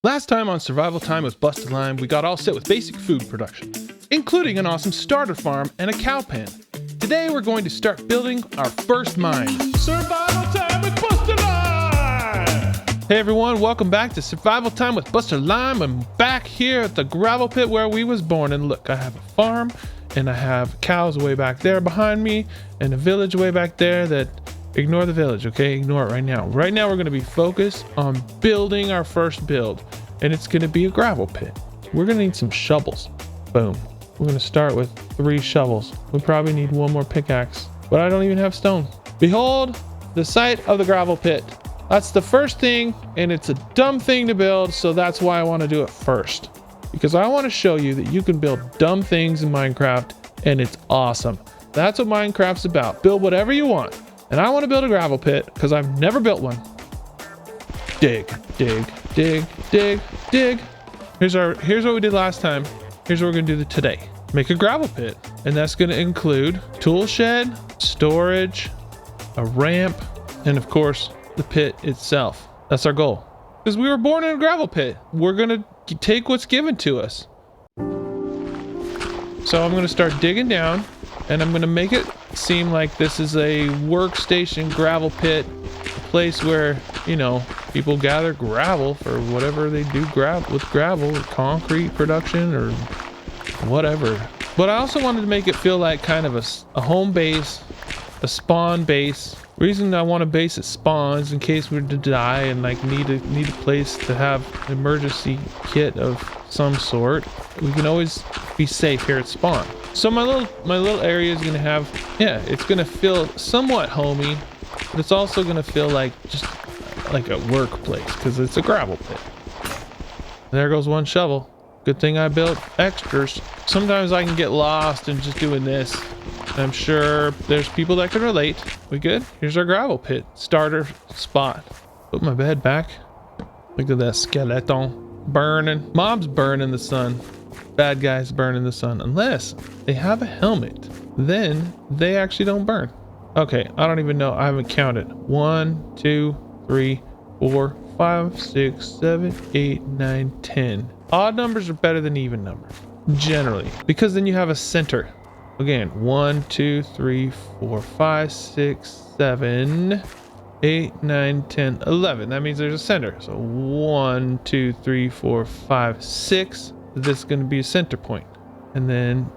Last time on Survival Time with Busta Lime, we got all set with basic food production, including an awesome starter farm and a cow pen. Today we're going to start building our first mine. Survival Time with Busta Lime! Hey everyone, welcome back to Survival Time with Busta Lime. I'm back here at the gravel pit where we was born, and look, I have a farm, and I have cows way back there behind me, and a village way back there that... Ignore the village, okay? Ignore it right now. Right now, we're going to be focused on building our first build, and it's going to be a gravel pit. We're going to need some shovels. Boom. We're going to start with 3 shovels. We probably need 1 more pickaxe, but I don't even have stone. Behold, the site of the gravel pit. That's the first thing, and it's a dumb thing to build, so that's why I want to do it first. Because I want to show you that you can build dumb things in Minecraft, and it's awesome. That's what Minecraft's about. Build whatever you want. And I want to build a gravel pit because I've never built one. Dig, dig, dig, dig, dig. Here's what we did last time. Here's what we're gonna do today. Make a gravel pit, and that's gonna include tool shed, storage, a ramp, and of course the pit itself. That's our goal. Because we were born in a gravel pit. We're gonna take what's given to us. So I'm gonna start digging down, and I'm gonna make it seem like this is a workstation gravel pit, a place where, you know, people gather gravel for whatever they do with gravel, or concrete production or whatever. But I also wanted to make it feel like kind of a home base, a spawn base. Reason I want to base at spawns in case we're to die and like need a place to have an emergency kit of some sort. We can always be safe here at spawn. So my little area is gonna have, yeah, it's gonna feel somewhat homey, but it's also gonna feel like just like a workplace because it's a gravel pit. There goes 1 shovel. Good thing I built extras. Sometimes I can get lost in just doing this. I'm sure there's people that can relate. We good? Here's our gravel pit starter spot. Put my bed back. Look at that skeleton burning. Mobs burn in the sun. Bad guys burn in the sun unless they have a helmet. Then they actually don't burn. Okay, I don't even know. I haven't counted. 1, 2, 3, 4, 5, 6, 7, 8, 9, 10. Odd numbers are better than even numbers generally, because then you have a center. Again, 1, 2, 3, 4, 5, 6, 7, 8, 9, 10, 11. That means there's a center. So 1, 2, 3, 4, 5, 6. This is going to be a center point. And then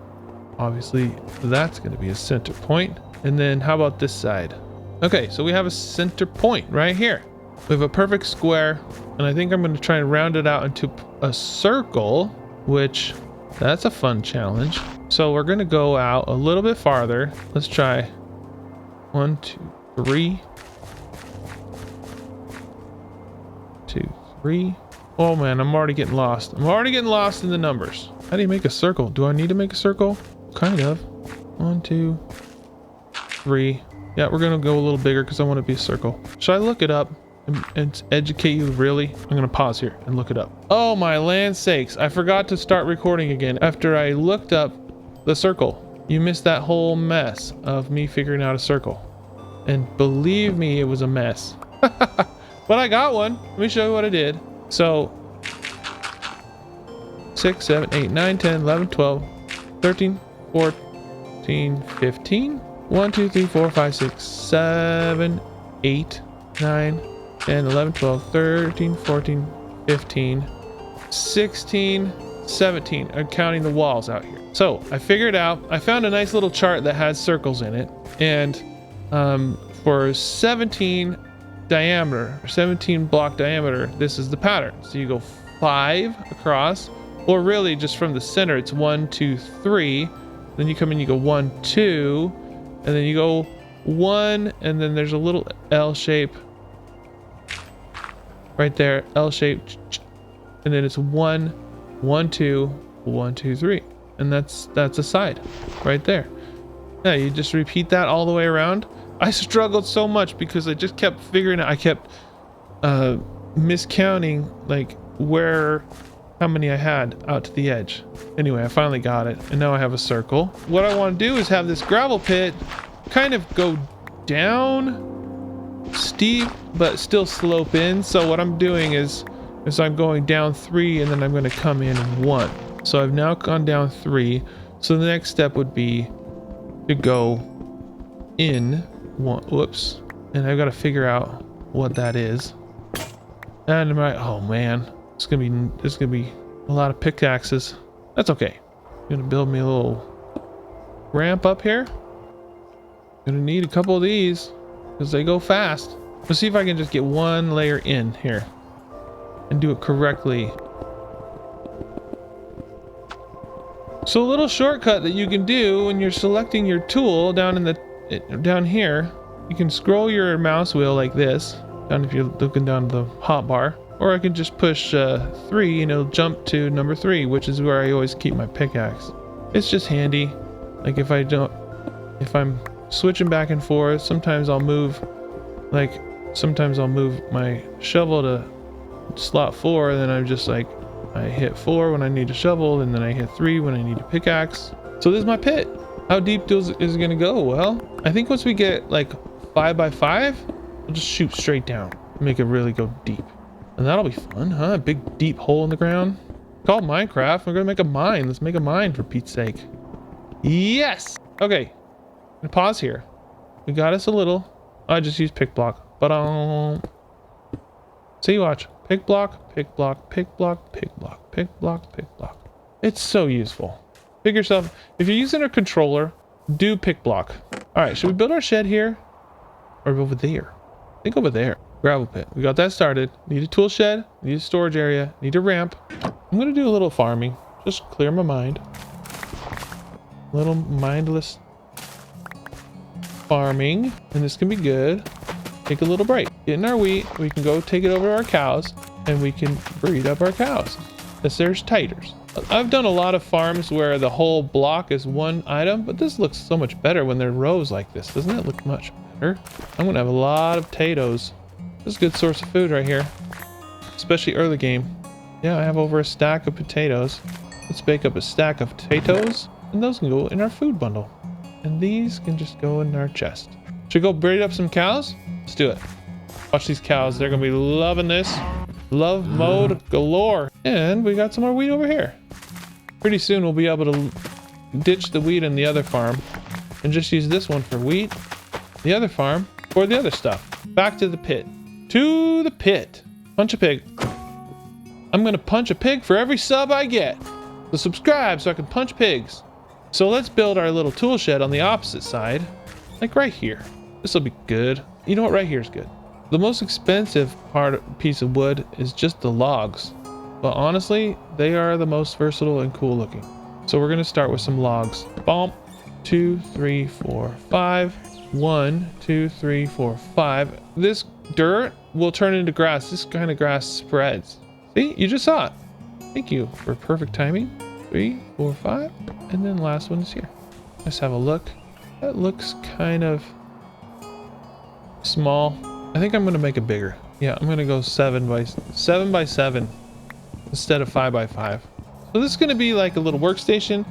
obviously that's going to be a center point. And then how about this side? Okay, so we have a center point right here. We have a perfect square, and I think I'm going to try and round it out into a circle, which that's a fun challenge. So we're going to go out a little bit farther. Let's try 1, 2, 3. 2, 3. Oh man, I'm already getting lost. I'm already getting lost in the numbers. How do you make a circle? Do I need to make a circle? Kind of. 1, 2, 3. Yeah, we're gonna go a little bigger because I want to be a circle. Should I look it up and educate you really? I'm gonna pause here and look it up. Oh my land sakes, I forgot to start recording again after I looked up the circle. You missed that whole mess of me figuring out a circle. And believe me, it was a mess. But I got one. Let me show you what I did. So 6, 7, 8, 9, 10, 11, 12, 13, 14, 15. 1, 2, 3, 4, 5, 6, 7, 8, 9, 10, 11, 12, 13, 14, 15, 16, 17. I'm counting the walls out here. So I figured out, I found a nice little chart that has circles in it. And for 17 diameter, or 17 block diameter, this is the pattern. So you go 5 across, or really just from the center, it's 1, 2, 3. Then you come in, you go 1, 2, and then you go 1, and then there's a little L shape right there, L shape, and then it's 1, 1, 2, 1, 2, 3, and that's a side right there. Yeah, you just repeat that all the way around. I struggled so much because I just kept figuring out, I kept miscounting like how many I had out to the edge. Anyway, I finally got it, and now I have a circle. What I want to do is have this gravel pit kind of go down steep but still slope in. So what I'm doing is is I'm going down 3 and then I'm going to come in 1. So I've now gone down 3. So the next step would be to go in 1. Whoops. And I've got to figure out what that is. And I'm like, oh man, there's gonna be a lot of pickaxes. That's okay. I'm gonna build me a little ramp up here. Gonna need a couple of these because they go fast. Let's see if I can just get one layer in here and do it correctly. So a little shortcut that you can do when you're selecting your tool down here, you can scroll your mouse wheel like this. Down if you're looking down the hotbar, or I can just push 3 and it'll jump to number 3, which is where I always keep my pickaxe. It's just handy. Like if I'm switching back and forth, sometimes I'll move my shovel to slot 4, and then I'm just like, I hit 4 when I need a shovel, and then I hit 3 when I need a pickaxe. So this is my pit. How deep is it gonna go? Well, I think once we get like 5 by 5, we'll just shoot straight down, make it really go deep, and that'll be fun, huh? A big deep hole in the ground. Called Minecraft. We're gonna make a mine. Let's make a mine for Pete's sake. Yes. Okay. I'm gonna pause here. We got us a little. I just used pick block, but see, watch. Pick block, pick block, pick block, pick block, pick block, pick block. It's so useful. Figure yourself. If you're using a controller, do pick block. All right. Should we build our shed here or over there? I think over there. Gravel pit. We got that started. Need a tool shed. Need a storage area. Need a ramp. I'm gonna do a little farming. Just clear my mind. A little mindless farming. And this can be good. Take a little break. Get in our wheat. We can go take it over to our cows. And we can breed up our cows. As there's taters. I've done a lot of farms where the whole block is one item. But this looks so much better when they're rows like this. Doesn't it look much better? I'm gonna have a lot of potatoes. This is a good source of food right here, especially early game. Yeah, I have over a stack of potatoes. Let's bake up a stack of potatoes, and those can go in our food bundle. And these can just go in our chest. Should we go breed up some cows? Let's do it. Watch these cows. They're gonna be loving this. Love mode galore. And we got some more wheat over here. Pretty soon we'll be able to ditch the wheat in the other farm and just use this one for wheat. The other farm for the other stuff. Back to the pit. To the pit. Punch a pig. I'm gonna punch a pig for every sub I get. So subscribe so I can punch pigs. So let's build our little tool shed on the opposite side. Like right here. This will be good. You know what? Right here is good. The most expensive piece of wood is just the logs. But honestly, they are the most versatile and cool looking. So we're gonna start with some logs. Bomb. 2, 3, 4, 5. 1, 2, 3, 4, 5. This dirt will turn into grass. This kind of grass spreads. See, you just saw it. Thank you for perfect timing. 3, 4, 5, and then last one is here. Let's have a look. That looks kind of small. I think I'm gonna make it bigger. Yeah, I'm gonna go 7 by 7 instead of 5 by 5. So this is gonna be like a little workstation,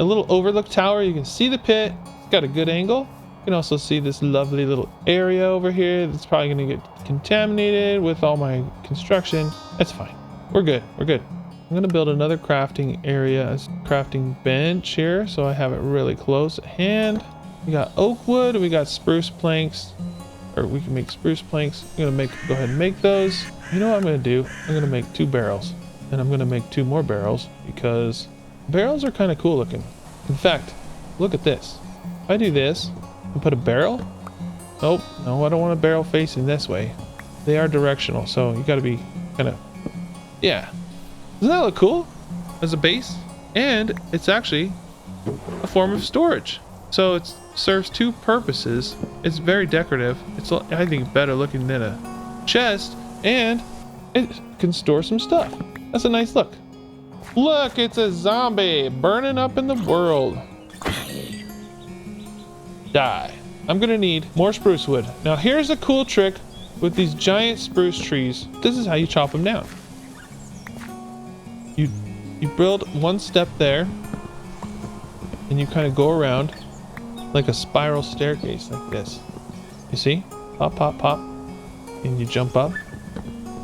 a little overlook tower. You can see the pit. It's got a good angle. You can also see this lovely little area over here that's probably going to get contaminated with all my construction. That's fine. We're good. We're good. I'm going to build another crafting area, a crafting bench here, so I have it really close at hand. We got oak wood, we got spruce planks, or we can make spruce planks. I'm going to go ahead and make those. You know what I'm going to do? I'm going to make 2 barrels, and I'm going to make 2 more barrels because barrels are kind of cool looking. In fact, look at this. If I do this, and put a barrel. Oh, no, I don't want a barrel facing this way. They are directional, so you got to be kind of, yeah. Doesn't that look cool as a base? And it's actually a form of storage. So it serves 2 purposes. It's very decorative. It's, I think, better looking than a chest, and it can store some stuff. That's a nice look. Look, it's a zombie burning up in the world. Die. I'm gonna need more spruce wood. Now here's a cool trick with these giant spruce trees. This is how you chop them down. You build one step there, and you kind of go around like a spiral staircase like this. You see? Pop, pop, pop. And you jump up.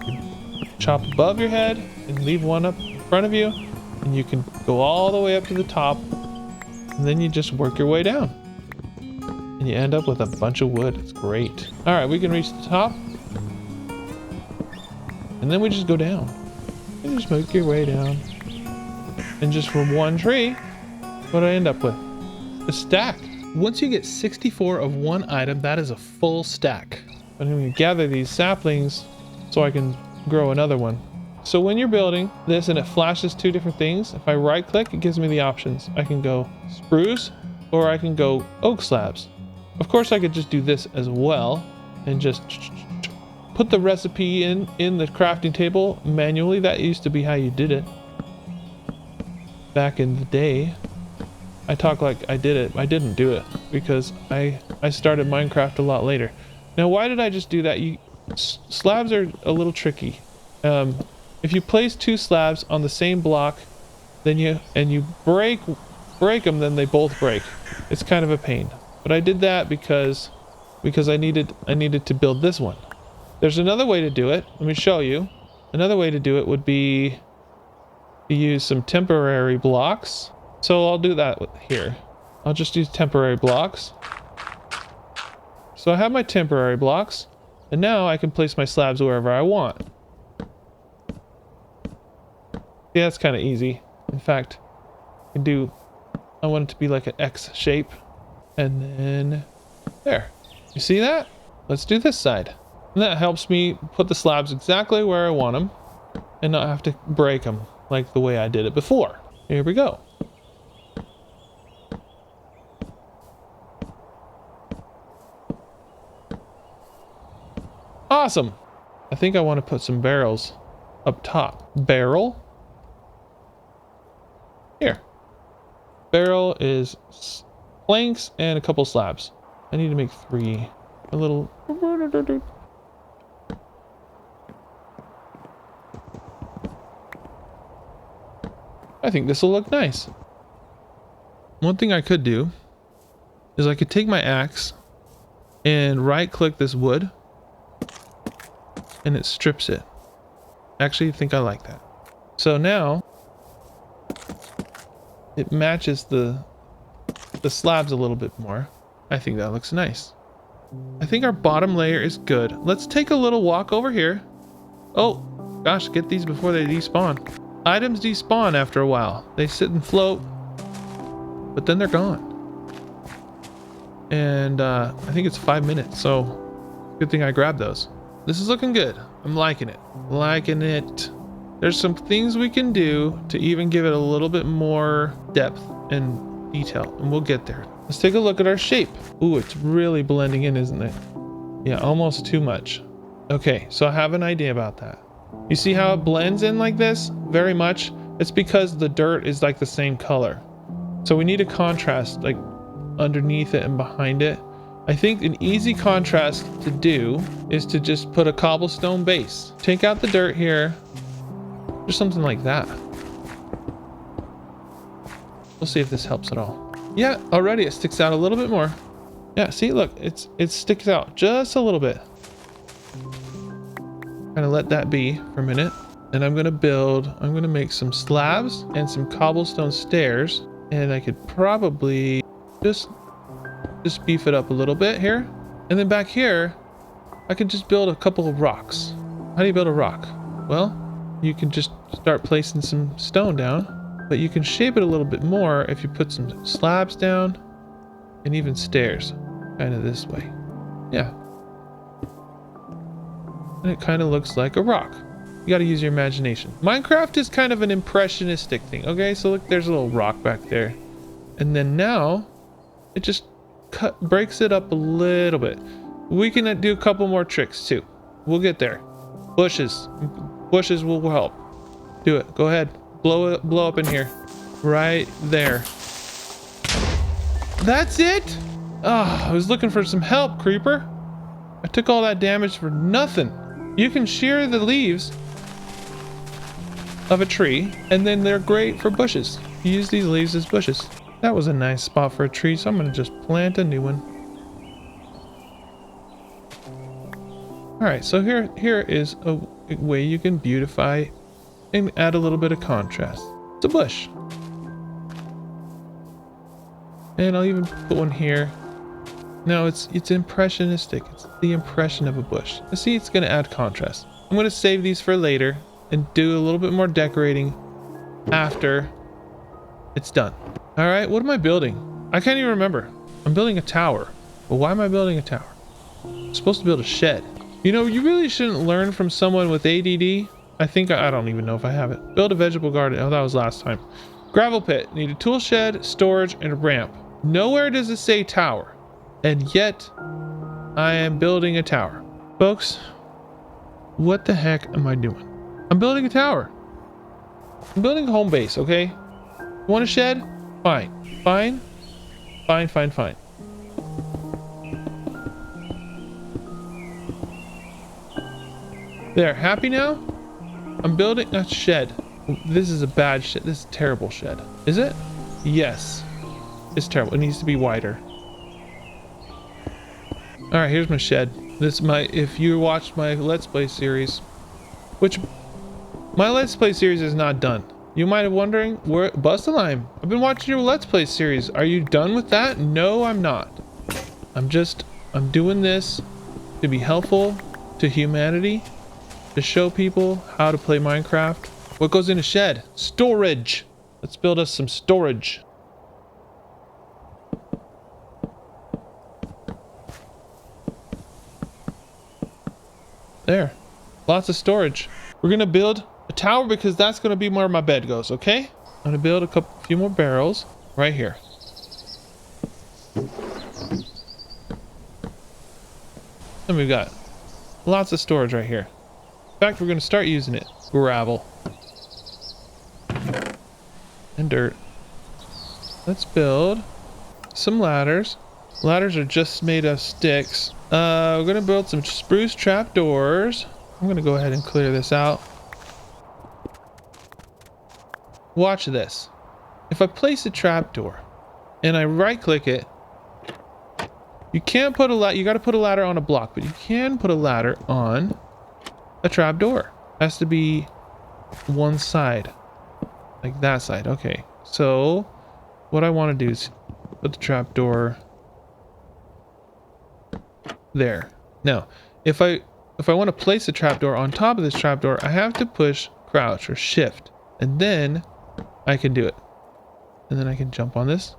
You chop above your head and leave one up in front of you, and you can go all the way up to the top, and then you just work your way down. And you end up with a bunch of wood. It's great. All right, we can reach the top. And then we just go down. You just make your way down. And just from one tree, what do I end up with? A stack. Once you get 64 of one item, that is a full stack. I'm going to gather these saplings so I can grow another one. So when you're building this and it flashes two different things, if I right click, it gives me the options. I can go spruce or I can go oak slabs. Of course, I could just do this as well and just put the recipe in the crafting table manually. That used to be how you did it back in the day. I talk like I did it. I didn't do it because I started Minecraft a lot later. Now, why did I just do that? Slabs are a little tricky. If you place two slabs on the same block, then you break them, then they both break. It's kind of a pain. But I did that because I needed to build this one. There's another way to do it. Let me show you. Another way to do it would be to use some temporary blocks. So I'll do that here. I'll just use temporary blocks. So I have my temporary blocks, and now I can place my slabs wherever I want. Yeah, that's kind of easy. In fact, I want it to be like an X shape. And then there. You see that? Let's do this side. And that helps me put the slabs exactly where I want them and not have to break them like the way I did it before. Here we go. Awesome. I think I want to put some barrels up top. Barrel. Here. Barrel is planks and a couple slabs. I need to make 3. A little. I think this will look nice. One thing I could do is I could take my axe and right click this wood and it strips it. Actually, I think I like that. So now it matches the slabs a little bit more. I think that looks nice. I think our bottom layer is good. Let's take a little walk over here. Oh gosh, get these before they despawn. Items despawn after a while. They sit and float, but then they're gone. And I think it's 5 minutes, so good thing I grabbed those. This is looking good. I'm liking it. Liking it. There's some things we can do to even give it a little bit more depth and detail, and we'll get there. Let's take a look at our shape. Ooh, it's really blending in, isn't it? Yeah, almost too much. Okay, so I have an idea about that. You see how it blends in like this? Very much. It's because the dirt is like the same color. So we need a contrast like underneath it and behind it. I think an easy contrast to do is to just put a cobblestone base. Take out the dirt here. Just something like that. We'll see if this helps at all. Yeah, already it sticks out a little bit more. Yeah, see, look, it sticks out just a little bit. Kind of let that be for a minute. And I'm gonna make some slabs and some cobblestone stairs. And I could probably just beef it up a little bit here. And then back here, I could just build a couple of rocks. How do you build a rock? Well, you can just start placing some stone down. But you can shape it a little bit more if you put some slabs down and even stairs kind of this way. Yeah. And it kind of looks like a rock. You got to use your imagination. Minecraft is kind of an impressionistic thing. Okay, so look, there's a little rock back there. And then now it just breaks it up a little bit. We can do a couple more tricks too. We'll get there. Bushes will help. Do it. Go ahead. Blow up in here. Right there. That's it? Oh, I was looking for some help, creeper. I took all that damage for nothing. You can shear the leaves of a tree, and then they're great for bushes. You use these leaves as bushes. That was a nice spot for a tree, so I'm gonna just plant a new one. All right, so way you can beautify and add a little bit of contrast. It's a bush. And I'll even put one here. No, it's impressionistic. It's the impression of a bush. See, it's going to add contrast. I'm going to save these for later and do a little bit more decorating after it's done. All right, what am I building? I can't even remember. I'm building a tower. But why am I building a tower? I'm supposed to build a shed. You know, you really shouldn't learn from someone with ADD. I think, I don't even know if I have it. Build a vegetable garden. Oh, that was last time. Gravel pit. Need a tool shed, storage, and a ramp. Nowhere does it say tower. And yet, I am building a tower. Folks, what the heck am I doing? I'm building a tower. I'm building a home base, okay? You want a shed? Fine. Fine. Fine, fine, fine. There, happy now? I'm building a shed. This is a bad shed. This is a terrible shed. Is it? Yes. It's terrible. It needs to be wider. Alright, here's my shed. This is my, if you watched my Let's Play series, which my Let's Play series is not done. You might have wondering, where Busta Lime, I've been watching your Let's Play series. Are you done with that? No, I'm not. I'm doing this to be helpful to humanity, to show people how to play Minecraft. What goes in a shed? Storage. Let's build us some storage. There. Lots of storage. We're gonna build a tower because that's gonna be where my bed goes, okay? I'm gonna build a few more barrels right here. And we've got lots of storage right here. In fact, we're gonna start using it. Gravel. And dirt. Let's build some ladders. Ladders are just made of sticks. We're gonna build some spruce trapdoors. I'm gonna go ahead and clear this out. Watch this. If I place a trapdoor and I right click it, you can't put you gotta put a ladder on a block, but you can put a ladder on a trapdoor. Has to be one side. Like that side. Okay. So what I want to do is put the trapdoor there. Now, if I want to place a trapdoor on top of this trapdoor, I have to push crouch or shift, and then I can do it. And then I can jump on this.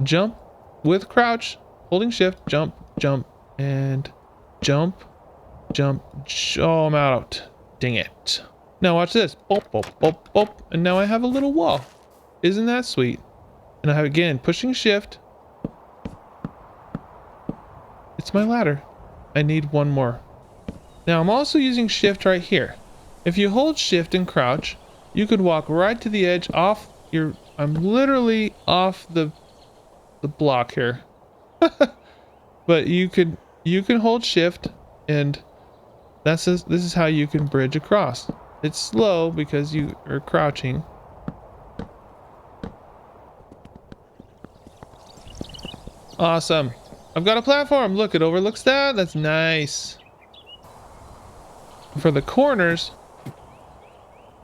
Jump with crouch, holding shift, jump, jump, and jump, jump. Oh, I'm out. Dang it. Now watch this. Boop, boop, boop, boop. And now I have a little wall. Isn't that sweet? And I have, again, pushing shift. It's my ladder. I need one more. Now I'm also using shift right here. If you hold shift and crouch, you could walk right to the edge off your... I'm literally off the block here. But you can hold shift, and this is how you can bridge across. It's slow because you are crouching. Awesome. I've got a platform. Look, it overlooks that. That's nice. For the corners,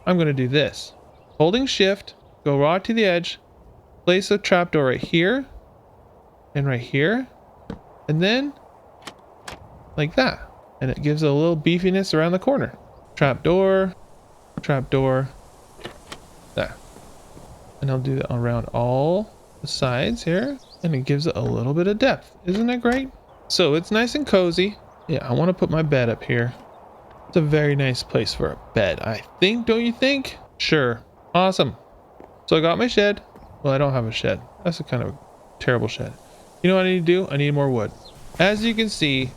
I'm going to do this. Holding shift, go right to the edge, place a trapdoor right here, and right here, and then like that. And it gives a little beefiness around the corner. Trapdoor, trapdoor, there. And I'll do that around all the sides here. And it gives it a little bit of depth. Isn't that great? So it's nice and cozy. Yeah, I want to put my bed up here. It's a very nice place for a bed, I think, don't you think? Sure. Awesome. So I got my shed. Well, I don't have a shed. That's a kind of terrible shed. You know what I need to do? I need more wood. As you can see,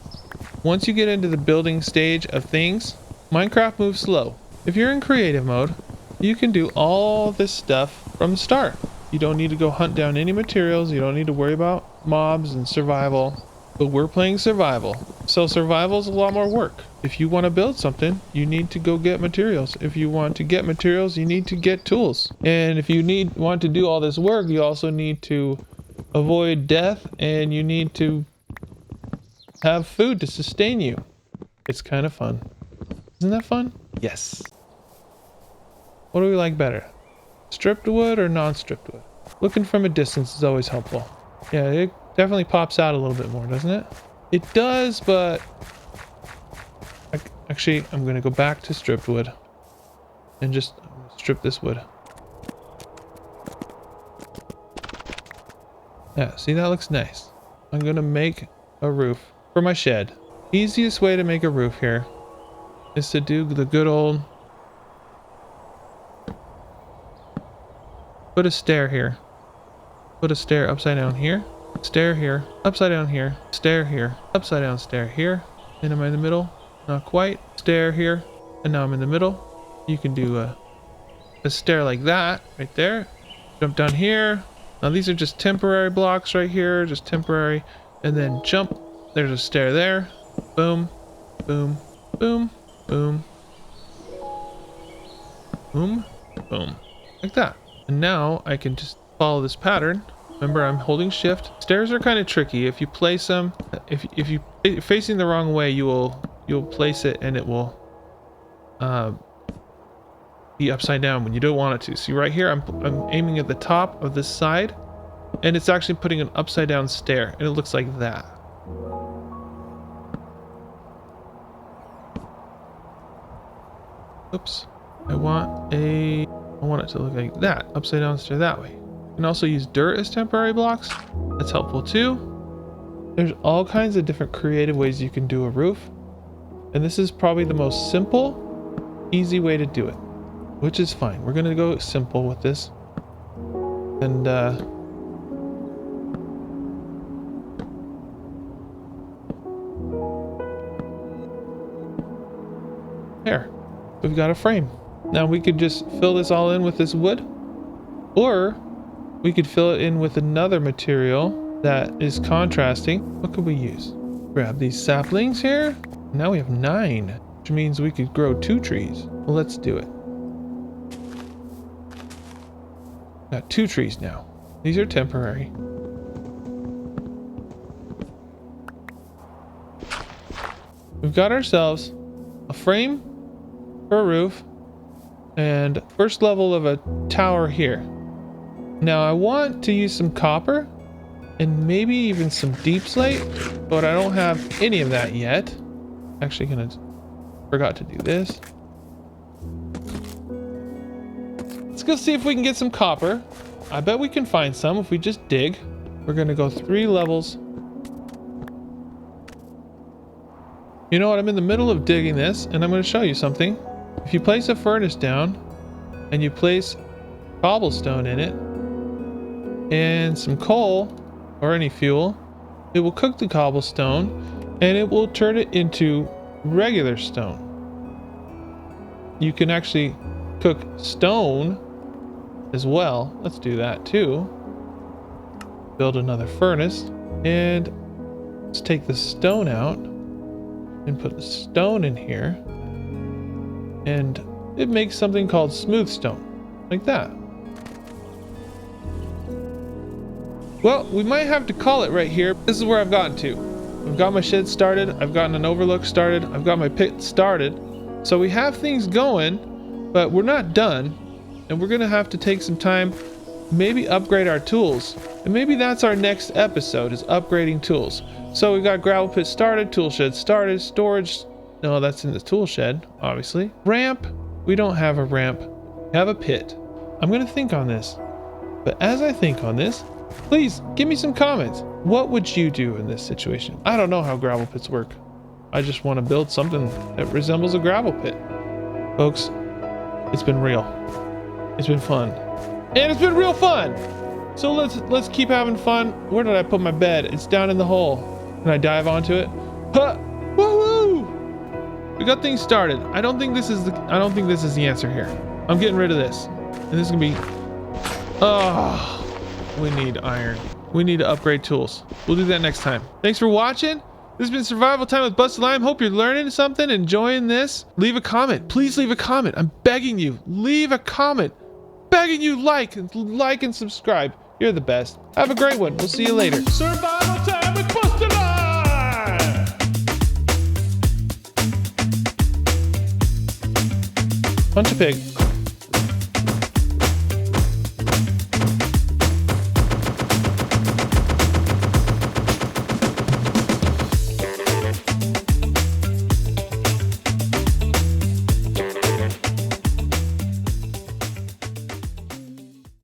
once you get into the building stage of things, Minecraft moves slow. If you're in creative mode, you can do all this stuff from the start. You don't need to go hunt down any materials. You don't need to worry about mobs and survival. But we're playing survival. So survival is a lot more work. If you want to build something, you need to go get materials. If you want to get materials, you need to get tools. And if you want to do all this work, you also need to avoid death, and you need to have food to sustain you. It's kind of fun. Isn't that fun? Yes. What do we like better? Stripped wood or non-stripped wood? Looking from a distance is always helpful. Yeah, it definitely pops out a little bit more, doesn't it? It does, but... Actually, I'm going to go back to stripped wood. And just strip this wood. Yeah, see, that looks nice. I'm going to make a roof for my shed. Easiest way to make a roof here is to do the good old... Put a stair here. Put a stair upside down here. Stair here. Upside down here. Stair here. Upside down stair here. And am I in the middle? Not quite. Stair here. And now I'm in the middle. You can do a stair like that right there. Jump down here. Now these are just temporary blocks right here. Just temporary. And then jump. There's a stair there. Boom. Boom. Boom. Boom. Boom. Boom. Like that. And now I can just follow this pattern. Remember, I'm holding shift. Stairs are kind of tricky. If you place them, if you facing the wrong way, you'll place it and it will be upside down when you don't want it to. See right here, I'm aiming at the top of this side, and it's actually putting an upside down stair, and it looks like that. Oops. I want it to look like that, upside down stair that way. You can also use dirt as temporary blocks. That's helpful too. There's all kinds of different creative ways you can do a roof. And this is probably the most simple, easy way to do it, which is fine. We're gonna go simple with this. And there, we've got a frame. Now we could just fill this all in with this wood, or we could fill it in with another material that is contrasting. What could we use? Grab these saplings here. Now we have 9, which means we could grow 2 trees. Well, let's do it. Got 2 trees now. These are temporary. We've got ourselves a frame for a roof and first level of a tower here. Now I want to use some copper and maybe even some deep slate, but I don't have any of that yet. Actually forgot to do this. Let's go see if we can get some copper. I bet we can find some if we just dig. We're gonna go 3 levels. You know what? I'm in the middle of digging this, and I'm gonna show you something. If you place a furnace down and you place cobblestone in it and some coal or any fuel, it will cook the cobblestone and it will turn it into regular stone. You can actually cook stone as well. Let's do that too. Build another furnace, and let's take the stone out and put the stone in here, and it makes something called smooth stone, like that. Well, we might have to call it right here. This is where I've gotten to. I've got my shed started, I've gotten an overlook started, I've got my pit started. So we have things going, but we're not done. And we're gonna have to take some time, maybe upgrade our tools. And maybe that's our next episode, is upgrading tools. So we got gravel pit started, tool shed started, storage, no, that's in the tool shed, obviously. Ramp, we don't have a ramp, we have a pit. I'm gonna think on this. But as I think on this, please give me some comments. What would you do in this situation? I don't know how gravel pits work. I just want to build something that resembles a gravel pit. Folks, it's been real. It's been fun. And it's been real fun! So let's keep having fun. Where did I put my bed? It's down in the hole. Can I dive onto it? Huh! Woo-hoo! We got things started. I don't think this is the answer here. I'm getting rid of this. And this is gonna be... Oh, we need iron. We need to upgrade tools. We'll do that next time. Thanks for watching. This has been Survival Time with Busta Lime. Hope you're learning something, enjoying this. Leave a comment. Please leave a comment. I'm begging you. Leave a comment. Begging you, like and subscribe. You're the best. Have a great one. We'll see you later. Survival Time with Busta Lime. Punch a pig.